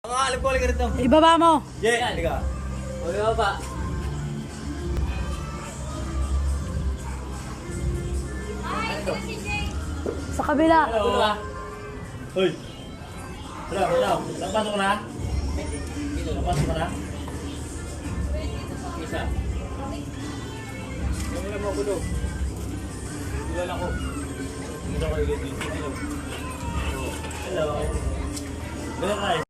Alam ko lang ganito. Ibaba mo. Jay, halika. Ibaba. Sa kabila. Hello. Hoy. Wala. Napasok ka na? Napasok ka na? Isa. Wala mo ako doon. Wala ako. Hindi ako hello. Hello. Ganun ka eh.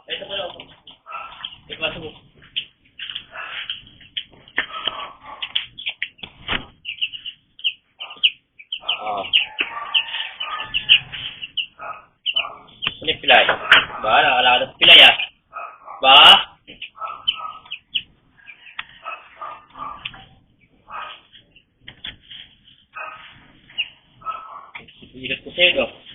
Ito pala ako. Ipasok mo. Ini pilay. Ba, nakalakad sa pilay ah. Ba? Ikat ko sa'yo.